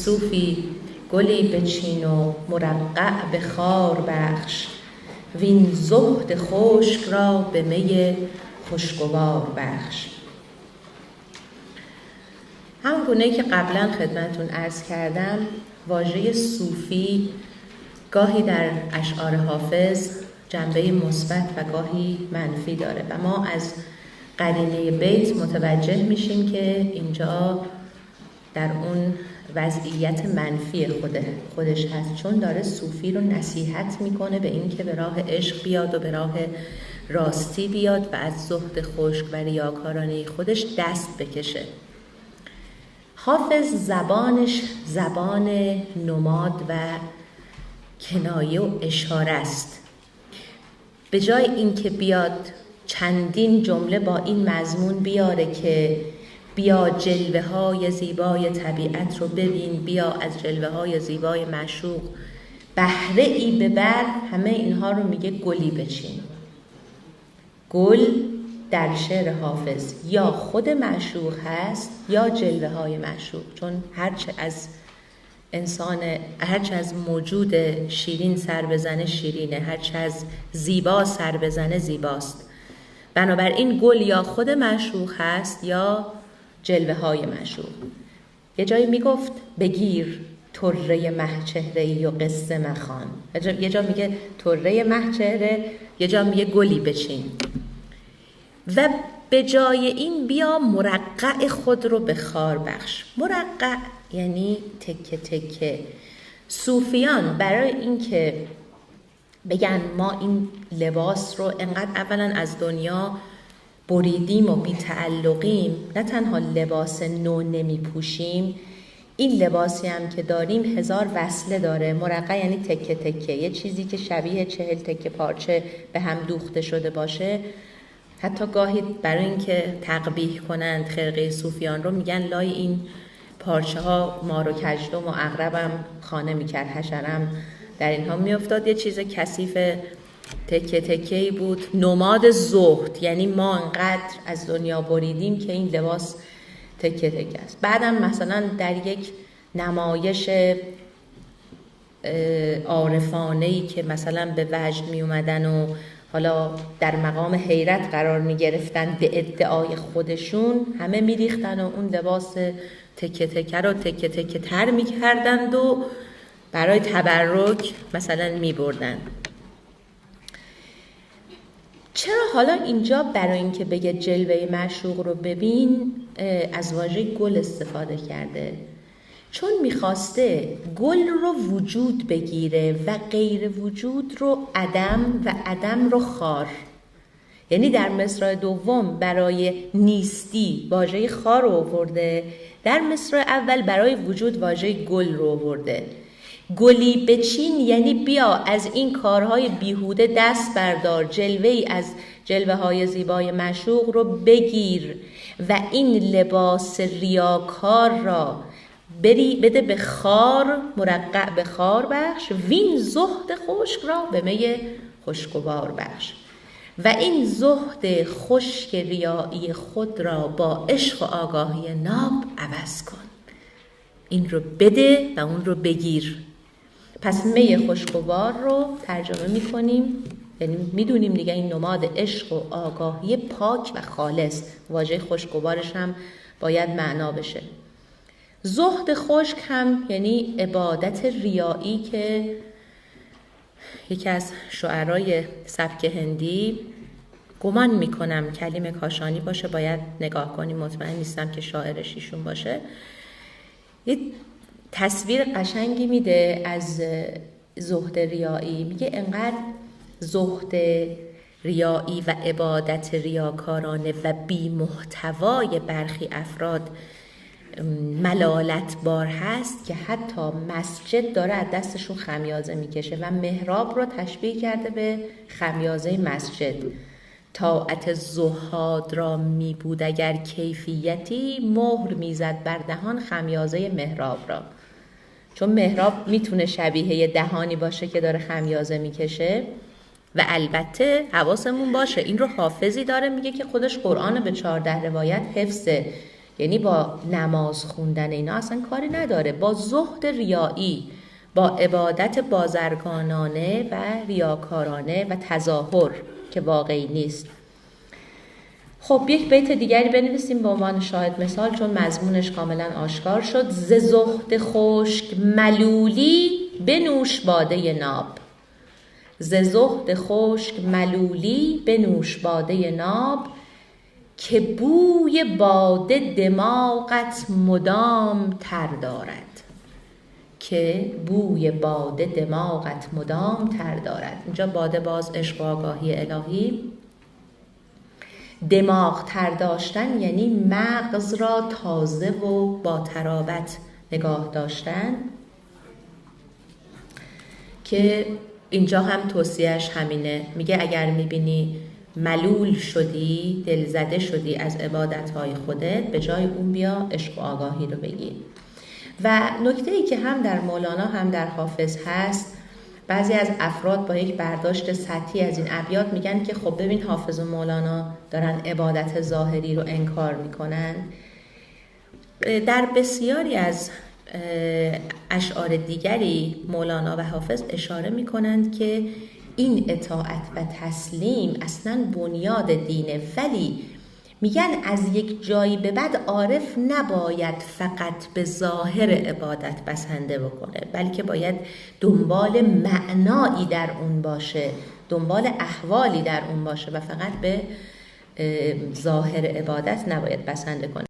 صوفی گلی بچین و مرقع به خار بخش، وین زهد خشک را به می خوشگوار بخش. همون گونه‌ای که قبلا خدمتون عرض کردم، واژه صوفی گاهی در اشعار حافظ جنبه مثبت و گاهی منفی داره و ما از قرینه بیت متوجه میشیم که اینجا در اون وضعیت منفی خودش هست، چون داره صوفی رو نصیحت میکنه به این که به راه عشق بیاد و به راه راستی بیاد و از زهد خشک و ریاکارانه خودش دست بکشه. حافظ زبانش زبان نماد و کنایه و اشاره است. به جای اینکه بیاد چندین جمله با این مضمون بیاره که بیا جلوه های زیبای طبیعت رو ببین، بیا از جلوه های زیبای معشوق بهره ای ببر، همه اینها رو میگه گلی بچین. گل در شعر حافظ یا خود معشوق هست یا جلوه های معشوق، چون هرچه از موجود شیرین سر بزنه شیرینه، هرچه از زیبا سر بزنه زیباست. بنابراین گل یا خود معشوق هست یا جلوه های معشوق. یه جایی میگفت بگیر طره مه چهره‌ای و قصه مخوان، یه جا میگه طره مه چهره، یه جا میگه گلی بچین. و به جای این بیا مرقع خود رو به خار بخش. مرقع یعنی تکه تکه. صوفیان برای این که بگن ما این لباس رو انقدر اولا از دنیا بریدیم و بی تعلقیم، نه تنها لباس نو نمی پوشیم، این لباسی هم که داریم 1000 وصله داره. مرقع یعنی تکه تکه، یه چیزی که شبیه 40 تکه پارچه به هم دوخته شده باشه. حتی گاهی برای اینکه تقبیح کنند خرقه صوفیان رو میگن لای این پارچه ها مار و کژدم و عقربم خانه میکرد، حشرم در اینها میافتاد. یه چیز کثیف تکه تکه‌ای بود، نماد زهد، یعنی ما انقدر از دنیا بریدیم که این لباس تکه تکه است. بعدم مثلا در یک نمایش عارفانه‌ای که مثلا به وجد می اومدن و حالا در مقام حیرت قرار می گرفتن به ادعای خودشون، همه می ریختن و اون لباس تکه تکه رو تکه تکه تر می کردند و برای تبرک مثلا می بردن. چرا حالا اینجا برای اینکه بگه جلوه معشوق رو ببین از واژه گل استفاده کرده؟ چون میخواسته گل رو وجود بگیره و غیر وجود رو عدم و عدم رو خار. یعنی در مصرع دوم برای نیستی واژه خار رو آورده، در مصرع اول برای وجود واژه گل رو آورده. گلی بچین یعنی بیا از این کارهای بیهوده دست بردار، جلوه‌ای از جلوه های زیبای معشوق رو بگیر و این لباس ریاکار را بده به خار، مرقع به خار بخش، وین زهد خشک را به می خوشگوار بخش. و این زهد خشک ریایی خود را با عشق و آگاهی ناب عوض کن. این رو بده و اون رو بگیر. پس می خوشگوار رو ترجمه میکنیم، یعنی میدونیم دیگه این نماد عشق و آگاهی پاک و خالص. واژه خوشگوارش هم باید معنا بشه. زهد خشک هم یعنی عبادت ریایی که یکی از شعرای سبک هندی، گمان میکنم کلیم کاشانی باشه، باید نگاه کنیم، مطمئن نیستم که شاعرش ایشون باشه، یه تصویر قشنگی میده از زهد ریایی. میگه انقدر زهد ریایی و عبادت ریاکارانه و بی محتوای برخی افراد ملالت بار هست که حتی مسجد داره از دستشون خمیازه میکشه و محراب رو تشبیه کرده به خمیازه مسجد. طاعت زهاد را می بود اگر کیفیتی، مهر میزد بر دهان خمیازه محراب را. چون محراب میتونه شبیه دهانی باشه که داره خمیازه میکشه. و البته حواسمون باشه این رو حافظی داره میگه که خودش قرآن به 14 روایت حفظه، یعنی با نماز خوندن اینا اصلا کاری نداره، با زهد ریایی، با عبادت بازرگانانه و ریاکارانه و تظاهر که واقعی نیست. خب یک بیت دیگری بنویسیم به عنوان شاهد مثال، چون مضمونش کاملا آشکار شد. ز زهد خشک ملولی بنوش باده ناب. ز زهد خشک ملولی بنوش باده ناب، که بوی باده دماغت مدام تر دارد. که بوی باده دماغت مدام تر دارد. اینجا باده باز عشق و آگاهی الهی. دماغ تر داشتن یعنی مغز را تازه و با تراوت نگاه داشتن، که اینجا هم توصیهش همینه. میگه اگر میبینی ملول شدی، دلزده شدی از عبادتهای خودت، به جای اون بیا عشق و آگاهی رو بگیر. و نکته‌ای که هم در مولانا هم در حافظ هست، بعضی از افراد با یک برداشت سطحی از این ابیات میگن که خب ببین حافظ و مولانا دارن عبادت ظاهری رو انکار میکنن. در بسیاری از اشعار دیگری مولانا و حافظ اشاره میکنند که این اطاعت و تسلیم اصلا بنیاد دینه، ولی میگن از یک جایی به بعد عارف نباید فقط به ظاهر عبادت بسنده بکنه، بلکه باید دنبال معنایی در اون باشه، دنبال احوالی در اون باشه و فقط به ظاهر عبادت نباید بسنده کنه.